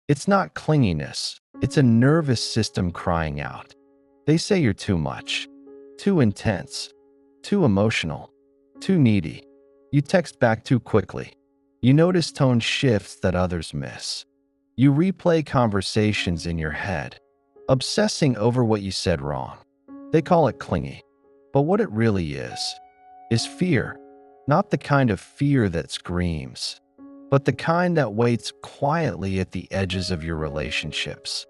It's not clinginess, it's a nervous system crying out. They say you're too much, too intense, too emotional, too needy. You text back too quickly. You notice tone shifts that others miss. You replay conversations in your head, obsessing over what you said wrong. They call it clingy. But what it really is fear. Not the kind of fear that screams, but the kind that waits quietly at the edges of your relationships,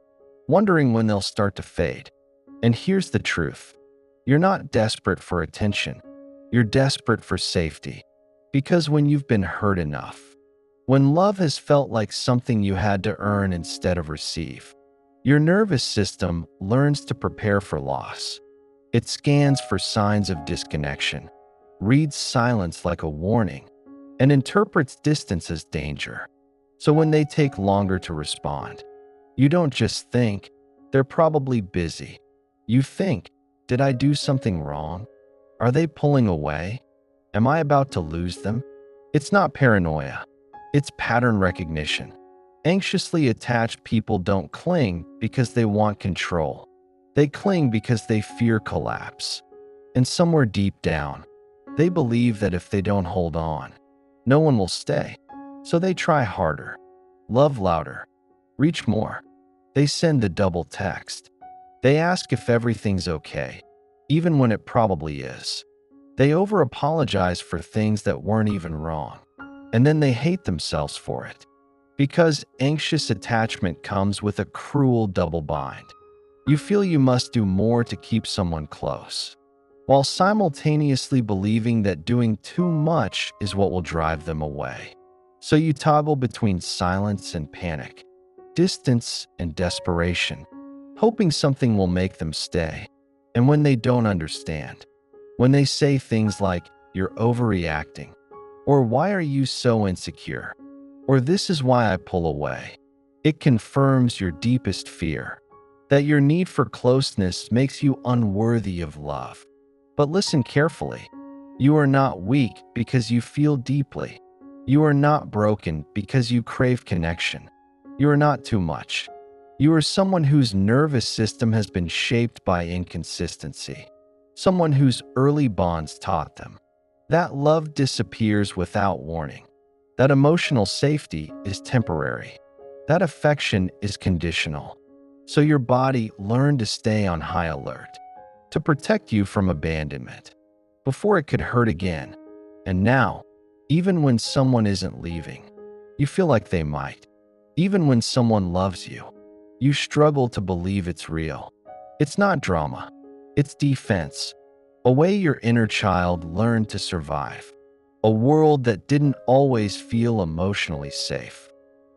wondering when they'll start to fade. And here's the truth. You're not desperate for attention. You're desperate for safety. Because when you've been hurt enough, when love has felt like something you had to earn instead of receive, your nervous system learns to prepare for loss. It scans for signs of disconnection, reads silence like a warning, and interprets distance as danger. So when they take longer to respond, you don't just think, they're probably busy. You think, did I do something wrong? Are they pulling away? Am I about to lose them? It's not paranoia. It's pattern recognition. Anxiously attached people don't cling because they want control. They cling because they fear collapse. And somewhere deep down, they believe that if they don't hold on, no one will stay. So they try harder, love louder, reach more. They send the double text. They ask if everything's okay, even when it probably is. They over-apologize for things that weren't even wrong. And then they hate themselves for it. Because anxious attachment comes with a cruel double bind. You feel you must do more to keep someone close, while simultaneously believing that doing too much is what will drive them away. So you toggle between silence and panic, distance and desperation, hoping something will make them stay. And when they don't understand, when they say things like, "You're overreacting," or "Why are you so insecure?" or "This is why I pull away," it confirms your deepest fear, that your need for closeness makes you unworthy of love. But listen carefully. You are not weak because you feel deeply. You are not broken because you crave connection. You are not too much. You are someone whose nervous system has been shaped by inconsistency. Someone whose early bonds taught them that love disappears without warning, that emotional safety is temporary, that affection is conditional. So your body learned to stay on high alert, to protect you from abandonment, before it could hurt again. And now, even when someone isn't leaving, you feel like they might. Even when someone loves you, you struggle to believe it's real. It's not drama. It's defense. A way your inner child learned to survive. A world that didn't always feel emotionally safe.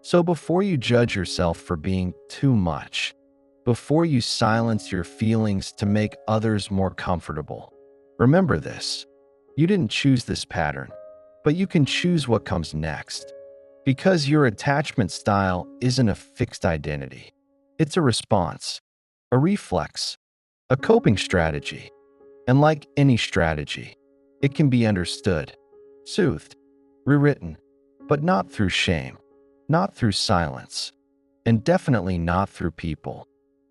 So before you judge yourself for being too much, before you silence your feelings to make others more comfortable, remember this. You didn't choose this pattern, but you can choose what comes next. Because your attachment style isn't a fixed identity. It's a response, a reflex, a coping strategy. And like any strategy, it can be understood, soothed, rewritten, but not through shame, not through silence, and definitely not through people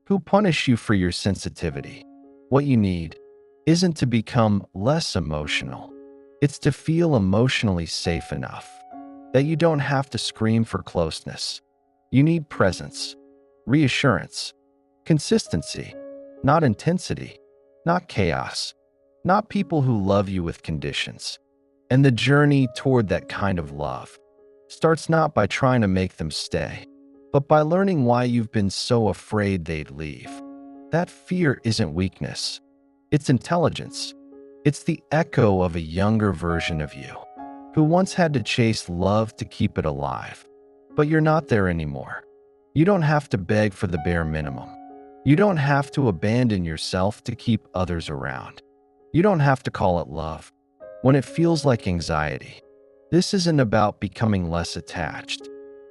who punish you for your sensitivity. What you need isn't to become less emotional. It's to feel emotionally safe enough that you don't have to scream for closeness. You need presence, reassurance, consistency, not intensity, not chaos, not people who love you with conditions. And the journey toward that kind of love starts not by trying to make them stay, but by learning why you've been so afraid they'd leave. That fear isn't weakness. It's intelligence. It's the echo of a younger version of you who once had to chase love to keep it alive. But you're not there anymore. You don't have to beg for the bare minimum. You don't have to abandon yourself to keep others around. You don't have to call it love when it feels like anxiety. This isn't about becoming less attached.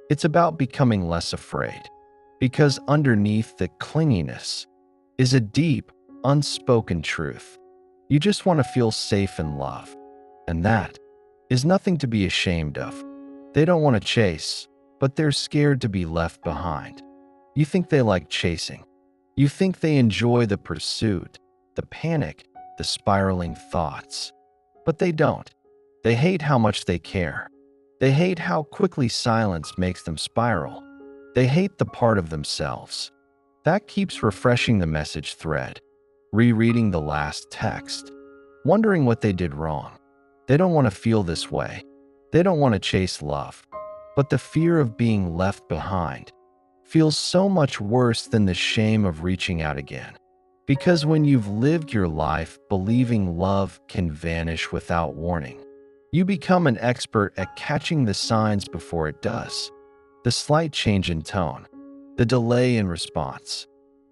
It's about becoming less afraid. Because underneath the clinginess is a deep, unspoken truth. You just want to feel safe in love. And that is nothing to be ashamed of. They don't want to chase. but they're scared to be left behind. You think they like chasing. You think they enjoy the pursuit, the panic, the spiraling thoughts. But they don't. They hate how much they care. They hate how quickly silence makes them spiral. They hate the part of themselves that keeps refreshing the message thread, rereading the last text, wondering what they did wrong. They don't want to feel this way. They don't want to chase love. But the fear of being left behind feels so much worse than the shame of reaching out again. Because when you've lived your life believing love can vanish without warning, you become an expert at catching the signs before it does. The slight change in tone, the delay in response,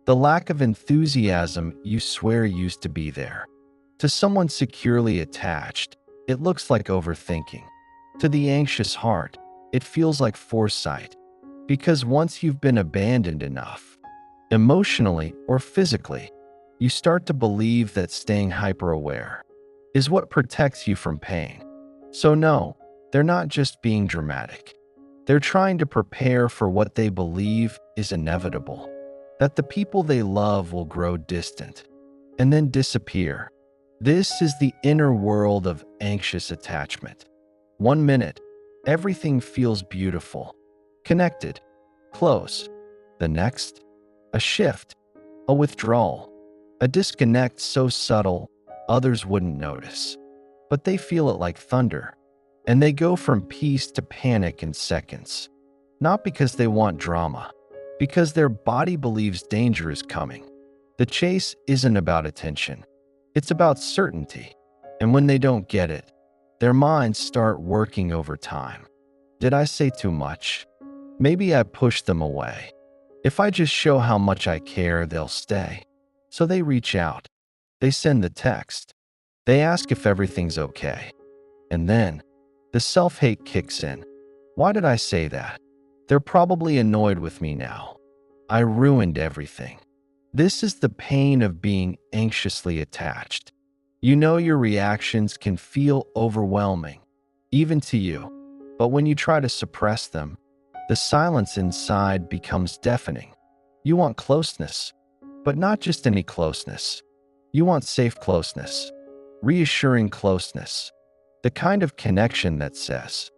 the lack of enthusiasm you swear used to be there. To someone securely attached, it looks like overthinking. To the anxious heart, it feels like foresight. Because once you've been abandoned enough, emotionally or physically, you start to believe that staying hyper-aware is what protects you from pain. So no, they're not just being dramatic. They're trying to prepare for what they believe is inevitable, that the people they love will grow distant and then disappear. This is the inner world of anxious attachment. 1 minute, everything feels beautiful, connected, close. The next, a shift, a withdrawal, a disconnect so subtle others wouldn't notice. But they feel it like thunder, and they go from peace to panic in seconds. Not because they want drama, because their body believes danger is coming. The chase isn't about attention. It's about certainty. And when they don't get it, their minds start working overtime. Did I say too much? Maybe I pushed them away. If I just show how much I care, they'll stay. So they reach out. They send the text. They ask if everything's okay. And then, the self-hate kicks in. Why did I say that? They're probably annoyed with me now. I ruined everything. This is the pain of being anxiously attached. You know your reactions can feel overwhelming, even to you. But when you try to suppress them, the silence inside becomes deafening. You want closeness, but not just any closeness. You want safe closeness, reassuring closeness, the kind of connection that says,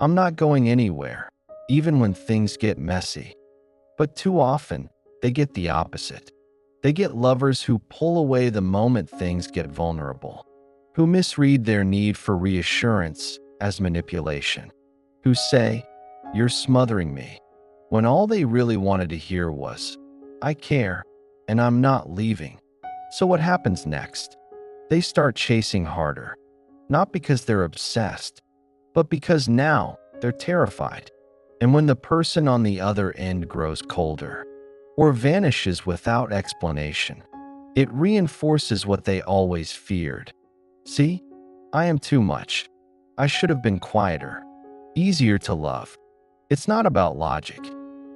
I'm not going anywhere, even when things get messy. But too often, they get the opposite. They get lovers who pull away the moment things get vulnerable, who misread their need for reassurance as manipulation, who say, you're smothering me, when all they really wanted to hear was, I care, and I'm not leaving. So what happens next? They start chasing harder, not because they're obsessed, but because now they're terrified. And when the person on the other end grows colder or vanishes without explanation, it reinforces what they always feared. See, I am too much. I should have been quieter, easier to love. It's not about logic.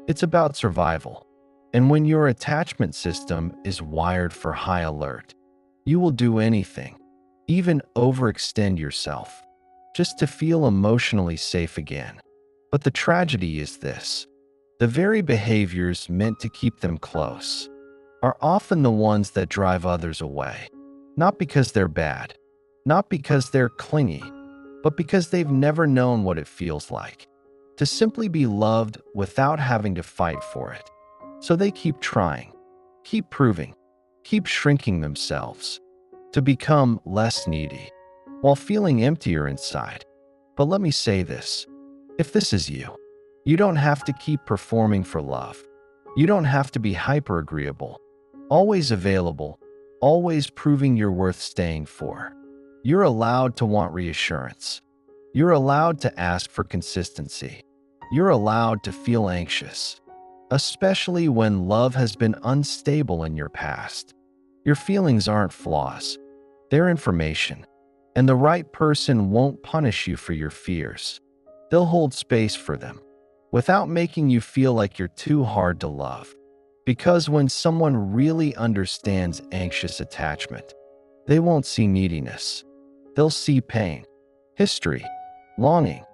It's about survival. And when your attachment system is wired for high alert, you will do anything, even overextend yourself, just to feel emotionally safe again. But the tragedy is this. The very behaviors meant to keep them close are often the ones that drive others away. Not because they're bad, not because they're clingy, but because they've never known what it feels like to simply be loved without having to fight for it. So they keep trying, keep proving, keep shrinking themselves to become less needy while feeling emptier inside. But let me say this. If this is you, you don't have to keep performing for love. You don't have to be hyper-agreeable, always available, always proving you're worth staying for. You're allowed to want reassurance. You're allowed to ask for consistency. You're allowed to feel anxious, especially when love has been unstable in your past. Your feelings aren't flaws. They're information. And the right person won't punish you for your fears. They'll hold space for them without making you feel like you're too hard to love. Because when someone really understands anxious attachment, they won't see neediness. They'll see pain, history, longing,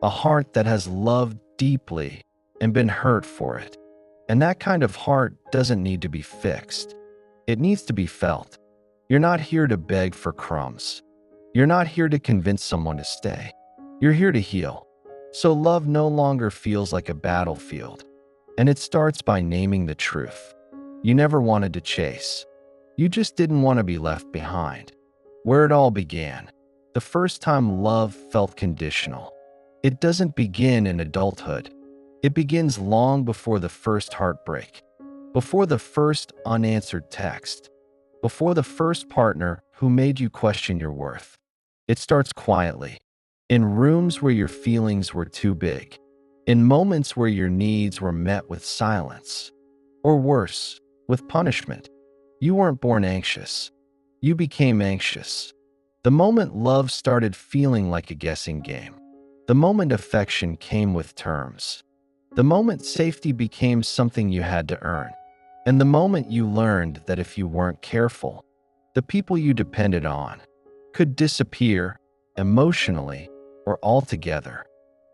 a heart that has loved deeply and been hurt for it. And that kind of heart doesn't need to be fixed. It needs to be felt. You're not here to beg for crumbs. You're not here to convince someone to stay. You're here to heal. So love no longer feels like a battlefield. And it starts by naming the truth. You never wanted to chase. You just didn't want to be left behind. Where it all began, the first time love felt conditional. It doesn't begin in adulthood. It begins long before the first heartbreak, before the first unanswered text, before the first partner who made you question your worth. It starts quietly, in rooms where your feelings were too big, in moments where your needs were met with silence, or worse, with punishment. You weren't born anxious. You became anxious. The moment love started feeling like a guessing game, the moment affection came with terms, the moment safety became something you had to earn, and the moment you learned that if you weren't careful, the people you depended on could disappear emotionally or altogether.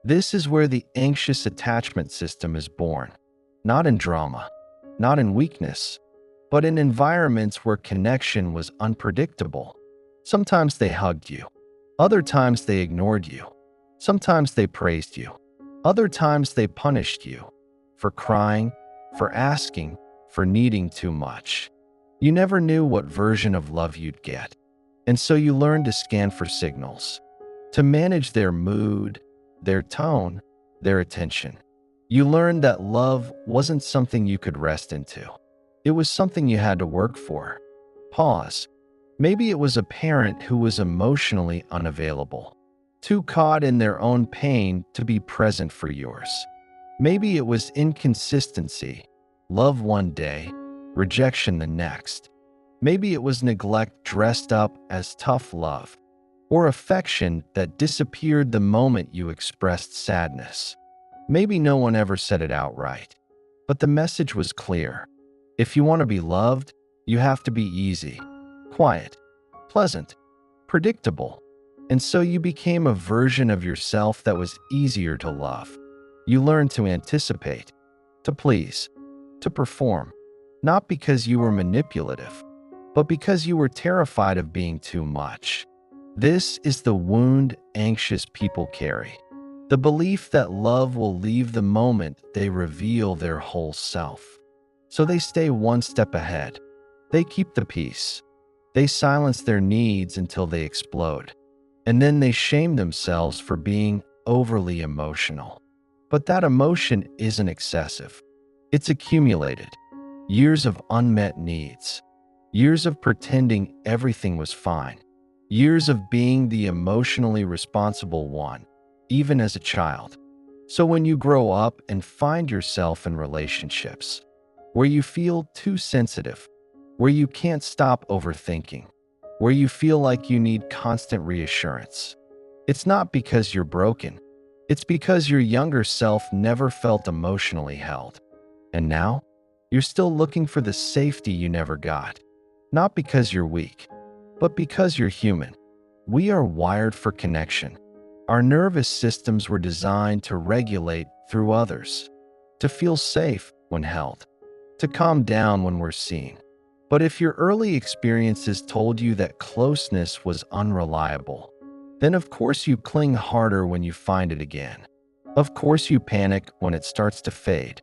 This is where the anxious attachment system is born, not in drama, not in weakness, but in environments where connection was unpredictable. Sometimes they hugged you. Other times they ignored you. Sometimes they praised you. Other times they punished you for crying, for asking, for needing too much. You never knew what version of love you'd get, and so you learned to scan for signals, to manage their mood, their tone, their attention. You learned that love wasn't something you could rest into. It was something you had to work for. Pause. Maybe it was a parent who was emotionally unavailable, too caught in their own pain to be present for yours. Maybe it was inconsistency, love one day, rejection the next. Maybe it was neglect dressed up as tough love, or affection that disappeared the moment you expressed sadness. Maybe no one ever said it outright, but the message was clear. If you want to be loved, you have to be easy, quiet, pleasant, predictable. And so you became a version of yourself that was easier to love. You learned to anticipate, to please, to perform, not because you were manipulative, but because you were terrified of being too much. This is the wound anxious people carry. The belief that love will leave the moment they reveal their whole self. So they stay one step ahead. They keep the peace. They silence their needs until they explode. And then they shame themselves for being overly emotional. But that emotion isn't excessive. It's accumulated. Years of unmet needs. Years of pretending everything was fine. Years of being the emotionally responsible one, even as a child. So when you grow up and find yourself in relationships where you feel too sensitive, where you can't stop overthinking, where you feel like you need constant reassurance, it's not because you're broken. It's because your younger self never felt emotionally held. And now, you're still looking for the safety you never got. Not because you're weak, but because you're human. We are wired for connection. Our nervous systems were designed to regulate through others, to feel safe when held, to calm down when we're seen. But if your early experiences told you that closeness was unreliable, then of course you cling harder when you find it again. Of course you panic when it starts to fade.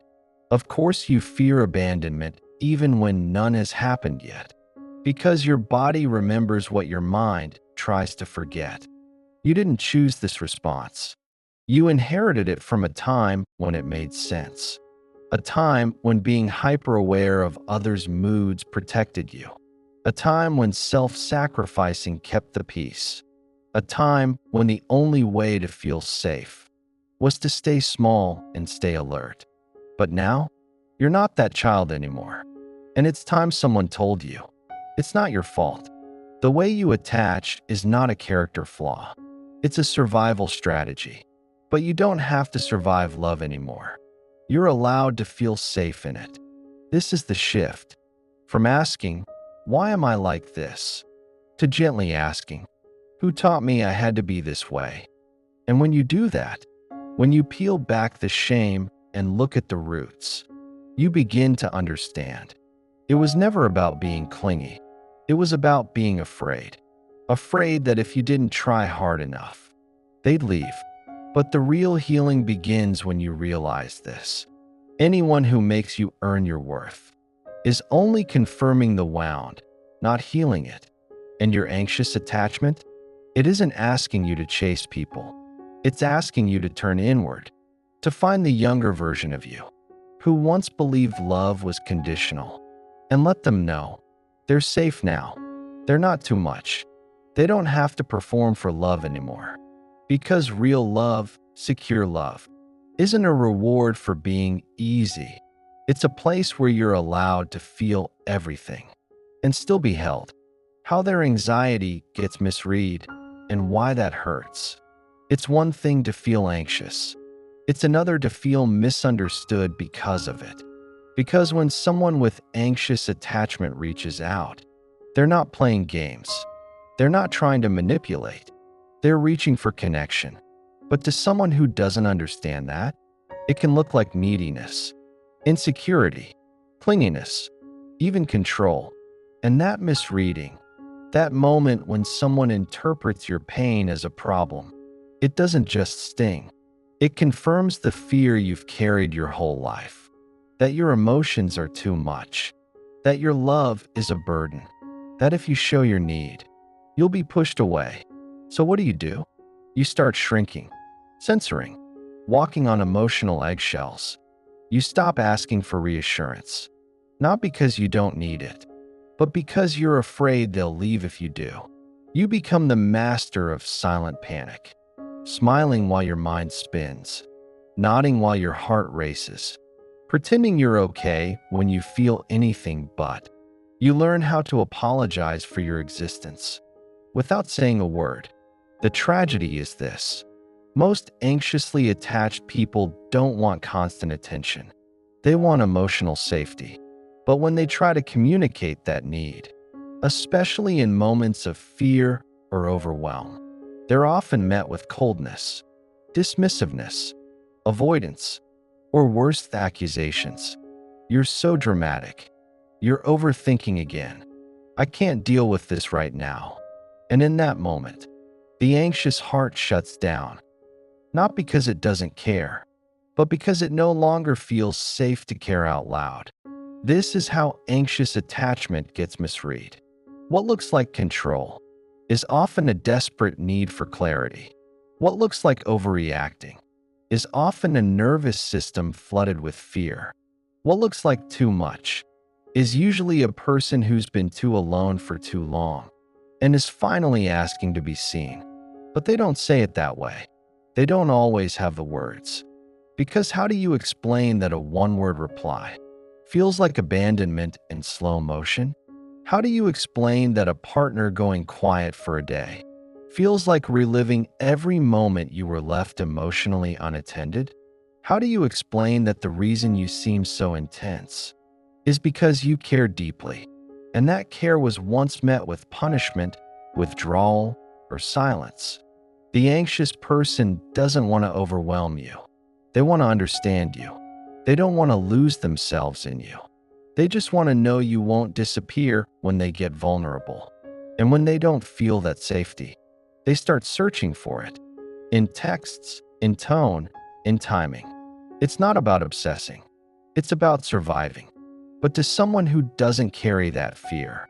Of course you fear abandonment even when none has happened yet. Because your body remembers what your mind tries to forget. You didn't choose this response. You inherited it from a time when it made sense. A time when being hyper-aware of others' moods protected you. A time when self-sacrificing kept the peace. A time when the only way to feel safe was to stay small and stay alert. But now, you're not that child anymore. And it's time someone told you. It's not your fault. The way you attach is not a character flaw. It's a survival strategy. But you don't have to survive love anymore. You're allowed to feel safe in it. This is the shift. From asking, "Why am I like this?" to gently asking, "Who taught me I had to be this way?" And when you do that, When you peel back the shame and look at the roots, you begin to understand. It was never about being clingy. It was about being afraid. Afraid that if you didn't try hard enough, they'd leave. But the real healing begins when you realize this. Anyone who makes you earn your worth is only confirming the wound, not healing it. And your anxious attachment, it isn't asking you to chase people. It's asking you to turn inward, to find the younger version of you, who once believed love was conditional, and let them know they're safe now. They're not too much. They don't have to perform for love anymore. Because real love, secure love, isn't a reward for being easy. It's a place where you're allowed to feel everything and still be held. How their anxiety gets misread and why that hurts. It's one thing to feel anxious. It's another to feel misunderstood because of it. Because when someone with anxious attachment reaches out, they're not playing games. They're not trying to manipulate. They're reaching for connection. But to someone who doesn't understand that, it can look like neediness, insecurity, clinginess, even control. And that misreading, that moment when someone interprets your pain as a problem, it doesn't just sting. It confirms the fear you've carried your whole life, that your emotions are too much, that your love is a burden, that if you show your need, you'll be pushed away. So what do? You start shrinking, censoring, walking on emotional eggshells. You stop asking for reassurance, not because you don't need it, but because you're afraid they'll leave if you do. You become the master of silent panic, smiling while your mind spins, nodding while your heart races, pretending you're okay when you feel anything but. You learn how to apologize for your existence without saying a word. The tragedy is this. Most anxiously attached people don't want constant attention. They want emotional safety. But when they try to communicate that need, especially in moments of fear or overwhelm, they're often met with coldness, dismissiveness, avoidance, or worse, accusations. You're so dramatic. You're overthinking again. I can't deal with this right now. And in that moment, the anxious heart shuts down, not because it doesn't care, but because it no longer feels safe to care out loud. This is how anxious attachment gets misread. What looks like control is often a desperate need for clarity. What looks like overreacting is often a nervous system flooded with fear. What looks like too much is usually a person who's been too alone for too long and is finally asking to be seen. But they don't say it that way. They don't always have the words. Because how do you explain that a one-word reply feels like abandonment in slow motion? How do you explain that a partner going quiet for a day feels like reliving every moment you were left emotionally unattended? How do you explain that the reason you seem so intense is because you care deeply, and that care was once met with punishment, withdrawal, or silence? The anxious person doesn't want to overwhelm you. They want to understand you. They don't want to lose themselves in you. They just want to know you won't disappear when they get vulnerable. And when they don't feel that safety, they start searching for it. In texts, in tone, in timing. It's not about obsessing. It's about surviving. But to someone who doesn't carry that fear,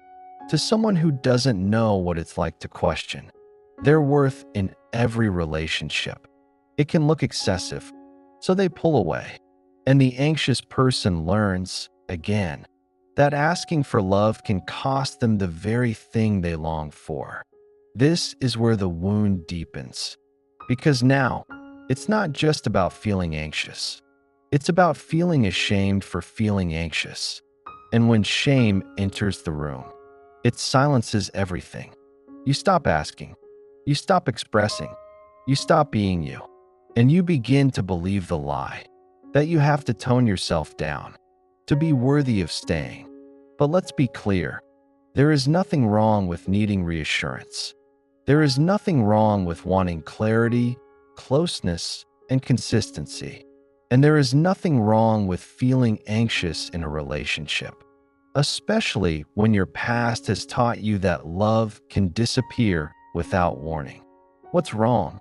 to someone who doesn't know what it's like to question their worth in every relationship, it can look excessive, so they pull away. And the anxious person learns, again, that asking for love can cost them the very thing they long for. This is where the wound deepens. Because now, it's not just about feeling anxious. It's about feeling ashamed for feeling anxious. And when shame enters the room, it silences everything. You stop asking. You stop expressing. You stop being you. And you begin to believe the lie that you have to tone yourself down to be worthy of staying. But let's be clear. There is nothing wrong with needing reassurance. There is nothing wrong with wanting clarity, closeness, and consistency. And there is nothing wrong with feeling anxious in a relationship, especially when your past has taught you that love can disappear without warning. What's wrong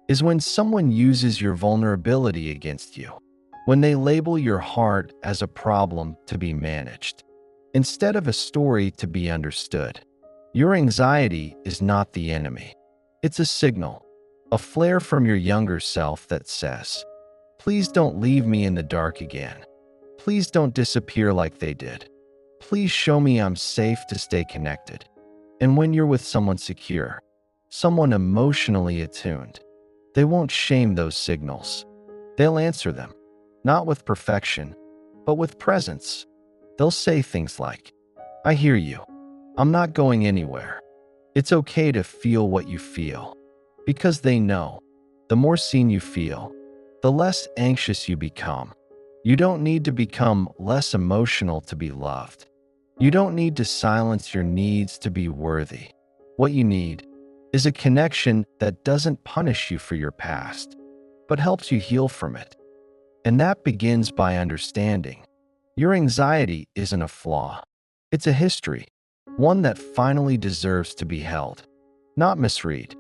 is when someone uses your vulnerability against you, when they label your heart as a problem to be managed, instead of a story to be understood. Your anxiety is not the enemy. It's a signal, a flare from your younger self that says, "Please don't leave me in the dark again. Please don't disappear like they did. Please show me I'm safe to stay connected." And when you're with someone secure, someone emotionally attuned, they won't shame those signals. They'll answer them, not with perfection, but with presence. They'll say things like, "I hear you. I'm not going anywhere." It's okay to feel what you feel, because they know the more seen you feel, the less anxious you become. You don't need to become less emotional to be loved. You don't need to silence your needs to be worthy. What you need is a connection that doesn't punish you for your past, but helps you heal from it. And that begins by understanding your anxiety isn't a flaw. It's a history, one that finally deserves to be held, not misread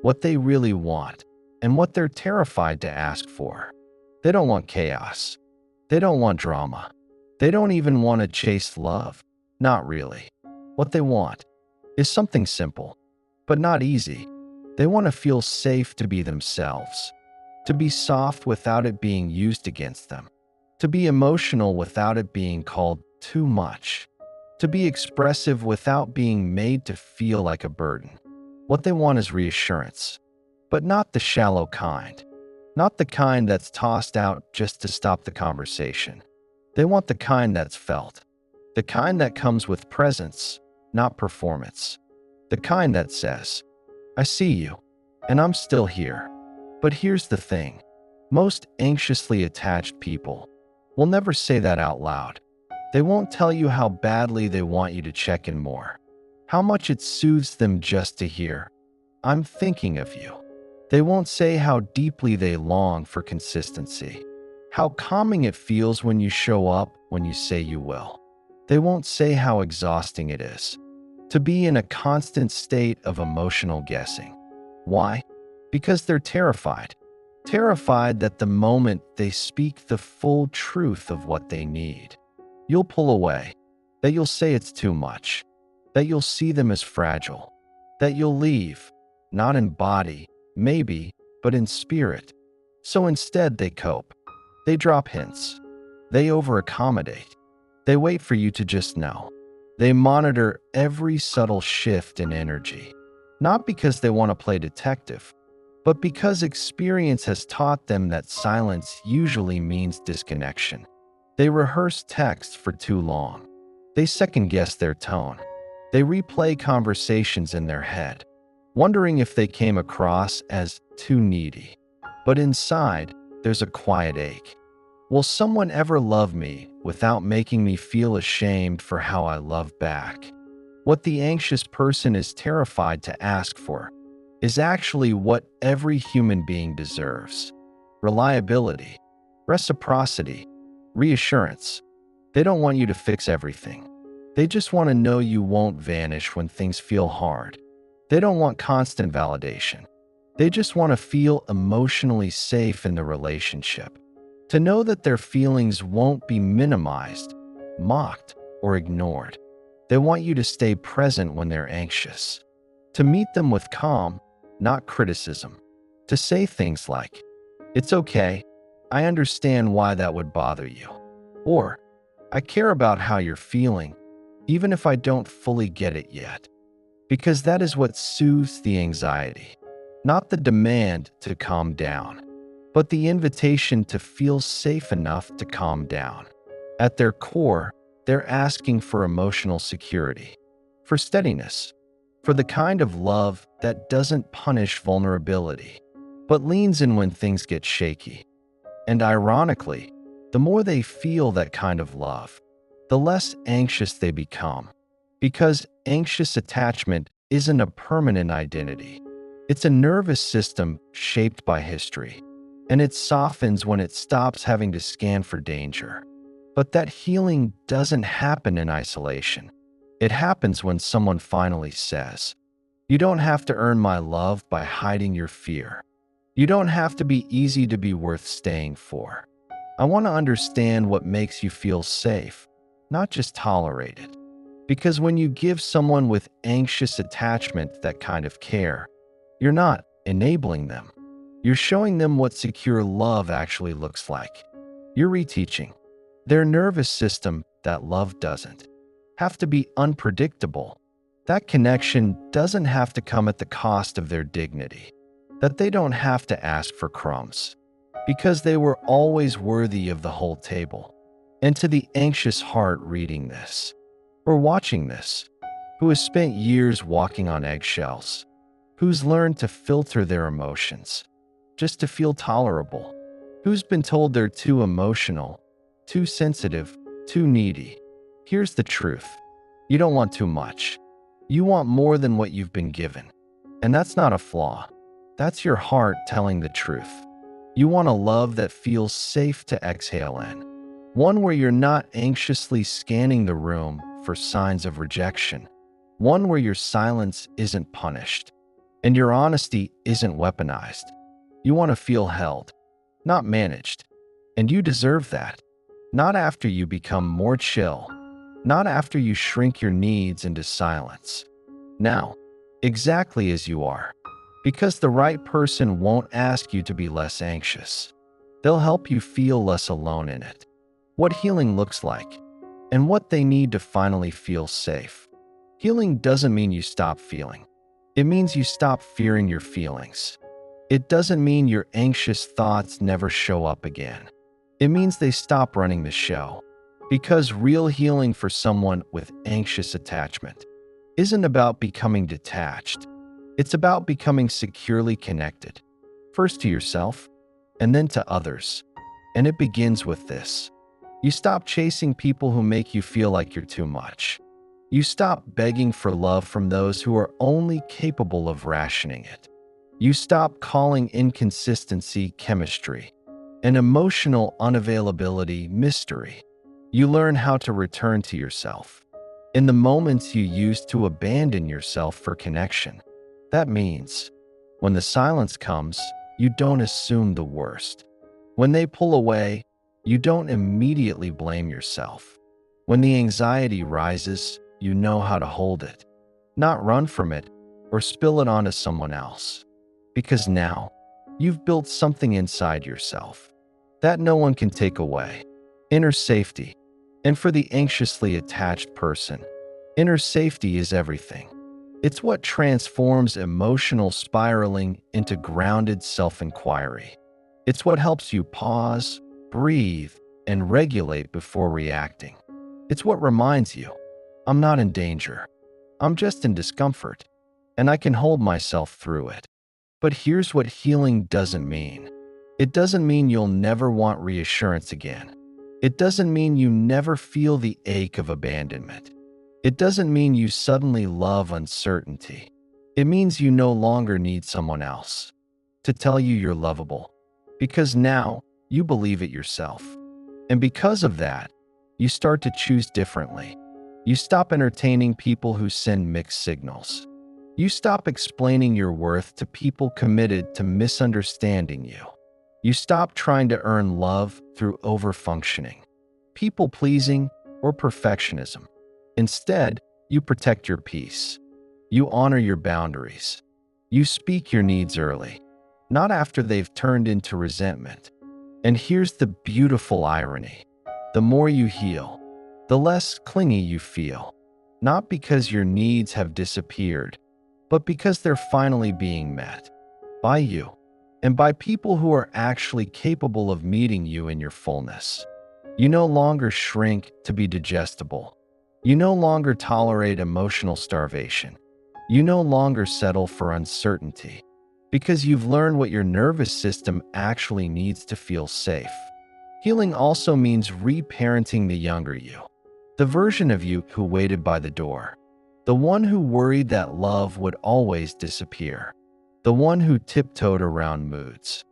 what they really want and what they're terrified to ask for. They don't want chaos. They don't want drama. They don't even want to chase love. Not really. What they want is something simple, but not easy. They want to feel safe to be themselves, to be soft without it being used against them, to be emotional without it being called too much, to be expressive without being made to feel like a burden. What they want is reassurance, but not the shallow kind, not the kind that's tossed out just to stop the conversation. They want the kind that's felt, the kind that comes with presence, not performance, the kind that says, "I see you, and I'm still here." But here's the thing. Most anxiously attached people will never say that out loud. They won't tell you how badly they want you to check in more, how much it soothes them just to hear, "I'm thinking of you." They won't say how deeply they long for consistency, how calming it feels when you show up when you say you will. They won't say how exhausting it is to be in a constant state of emotional guessing. Why? Because they're terrified. Terrified that the moment they speak the full truth of what they need, you'll pull away, that you'll say it's too much, that you'll see them as fragile, that you'll leave, not in body, maybe, but in spirit. So instead they cope. They drop hints. They over-accommodate. They wait for you to just know. They monitor every subtle shift in energy, not because they want to play detective, but because experience has taught them that silence usually means disconnection. They rehearse text for too long. They second-guess their tone. They replay conversations in their head, wondering if they came across as too needy. But inside, there's a quiet ache. Will someone ever love me without making me feel ashamed for how I love back? What the anxious person is terrified to ask for is actually what every human being deserves: reliability, reciprocity, reassurance. They don't want you to fix everything. They just want to know you won't vanish when things feel hard. They don't want constant validation. They just want to feel emotionally safe in the relationship, to know that their feelings won't be minimized, mocked, or ignored. They want you to stay present when they're anxious, to meet them with calm, not criticism, to say things like, "It's okay, I understand why that would bother you," or "I care about how you're feeling, even if I don't fully get it yet." Because that is what soothes the anxiety, not the demand to calm down, but the invitation to feel safe enough to calm down. At their core, they're asking for emotional security, for steadiness, for the kind of love that doesn't punish vulnerability, but leans in when things get shaky. And ironically, the more they feel that kind of love, the less anxious they become, because anxious attachment isn't a permanent identity. It's a nervous system shaped by history. and it softens when it stops having to scan for danger. But that healing doesn't happen in isolation. It happens when someone finally says, "You don't have to earn my love by hiding your fear. You don't have to be easy to be worth staying for. I want to understand what makes you feel safe, not just tolerated." Because when you give someone with anxious attachment that kind of care, you're not enabling them. You're showing them what secure love actually looks like. You're reteaching their nervous system that love doesn't have to be unpredictable. That connection doesn't have to come at the cost of their dignity. That they don't have to ask for crumbs, because they were always worthy of the whole table. And to the anxious heart reading this, or watching this, who has spent years walking on eggshells, who's learned to filter their emotions just to feel tolerable, who's been told they're too emotional, too sensitive, too needy. Here's the truth. You don't want too much. You want more than what you've been given. And that's not a flaw. That's your heart telling the truth. You want a love that feels safe to exhale in. One where you're not anxiously scanning the room for signs of rejection. One where your silence isn't punished and your honesty isn't weaponized. You want to feel held, not managed. And you deserve that. Not after you become more chill. Not after you shrink your needs into silence. Now, exactly as you are. Because the right person won't ask you to be less anxious. They'll help you feel less alone in it. What healing looks like, and what they need to finally feel safe. Healing doesn't mean you stop feeling. It means you stop fearing your feelings. It doesn't mean your anxious thoughts never show up again. It means they stop running the show. Because real healing for someone with anxious attachment isn't about becoming detached. It's about becoming securely connected, first to yourself, and then to others. And it begins with this. You stop chasing people who make you feel like you're too much. You stop begging for love from those who are only capable of rationing it. You stop calling inconsistency chemistry and emotional unavailability mystery. You learn how to return to yourself in the moments you used to abandon yourself for connection. That means when the silence comes, you don't assume the worst. When they pull away, you don't immediately blame yourself. When the anxiety rises, you know how to hold it, not run from it or spill it onto someone else. Because now, you've built something inside yourself that no one can take away. Inner safety. And for the anxiously attached person, inner safety is everything. It's what transforms emotional spiraling into grounded self-inquiry. It's what helps you pause, breathe, and regulate before reacting. It's what reminds you, I'm not in danger. I'm just in discomfort, and I can hold myself through it. But here's what healing doesn't mean. It doesn't mean you'll never want reassurance again. It doesn't mean you never feel the ache of abandonment. It doesn't mean you suddenly love uncertainty. It means you no longer need someone else to tell you you're lovable, because now you believe it yourself. And because of that, you start to choose differently. You stop entertaining people who send mixed signals. You stop explaining your worth to people committed to misunderstanding you. You stop trying to earn love through overfunctioning, people-pleasing, or perfectionism. Instead, you protect your peace. You honor your boundaries. You speak your needs early, not after they've turned into resentment. And here's the beautiful irony. The more you heal, the less clingy you feel. Not because your needs have disappeared, but because they're finally being met by you and by people who are actually capable of meeting you in your fullness. You no longer shrink to be digestible. You no longer tolerate emotional starvation. You no longer settle for uncertainty because you've learned what your nervous system actually needs to feel safe. Healing also means reparenting the younger you, the version of you who waited by the door, the one who worried that love would always disappear, the one who tiptoed around moods,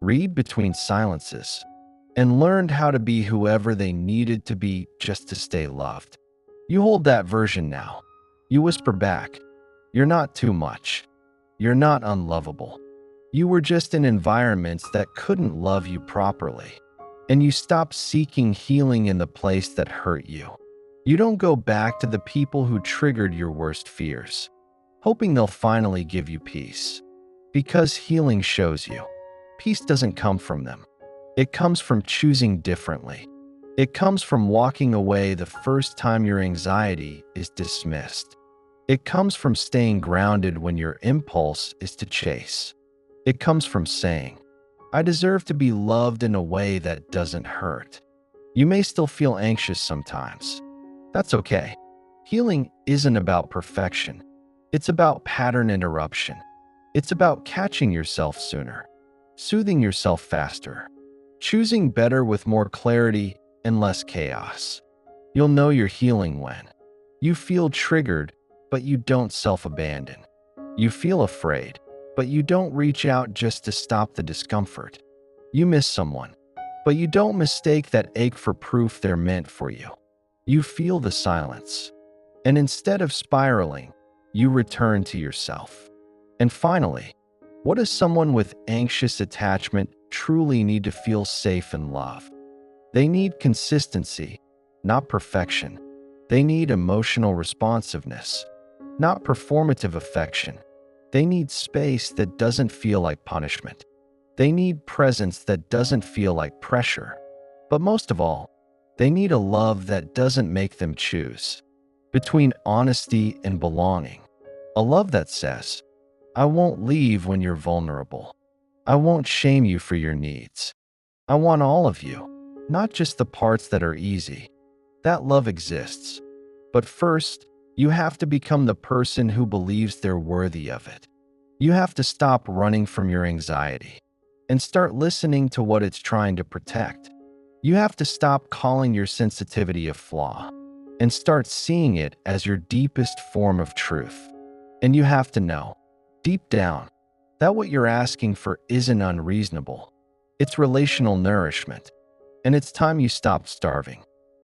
read between silences, and learned how to be whoever they needed to be just to stay loved. You hold that version now. You whisper back, "You're not too much. You're not unlovable. You were just in environments that couldn't love you properly." And you stop seeking healing in the place that hurt you. You don't go back to the people who triggered your worst fears, hoping they'll finally give you peace. Because healing shows you, peace doesn't come from them. It comes from choosing differently. It comes from walking away the first time your anxiety is dismissed. It comes from staying grounded when your impulse is to chase. It comes from saying, "I deserve to be loved in a way that doesn't hurt." You may still feel anxious sometimes. That's okay. Healing isn't about perfection. It's about pattern interruption. It's about catching yourself sooner, soothing yourself faster, choosing better with more clarity and less chaos. You'll know you're healing when you feel triggered, but you don't self-abandon. You feel afraid, but you don't reach out just to stop the discomfort. You miss someone, but you don't mistake that ache for proof they're meant for you. You feel the silence, and instead of spiraling, you return to yourself. And finally, what does someone with anxious attachment truly need to feel safe and loved? They need consistency, not perfection. They need emotional responsiveness, not performative affection. They need space that doesn't feel like punishment. They need presence that doesn't feel like pressure. But most of all, they need a love that doesn't make them choose between honesty and belonging. A love that says, "I won't leave when you're vulnerable. I won't shame you for your needs. I want all of you, not just the parts that are easy." That love exists. But first, you have to become the person who believes they're worthy of it. You have to stop running from your anxiety and start listening to what it's trying to protect. You have to stop calling your sensitivity a flaw and start seeing it as your deepest form of truth. And you have to know, deep down, that what you're asking for isn't unreasonable. It's relational nourishment, and it's time you stopped starving.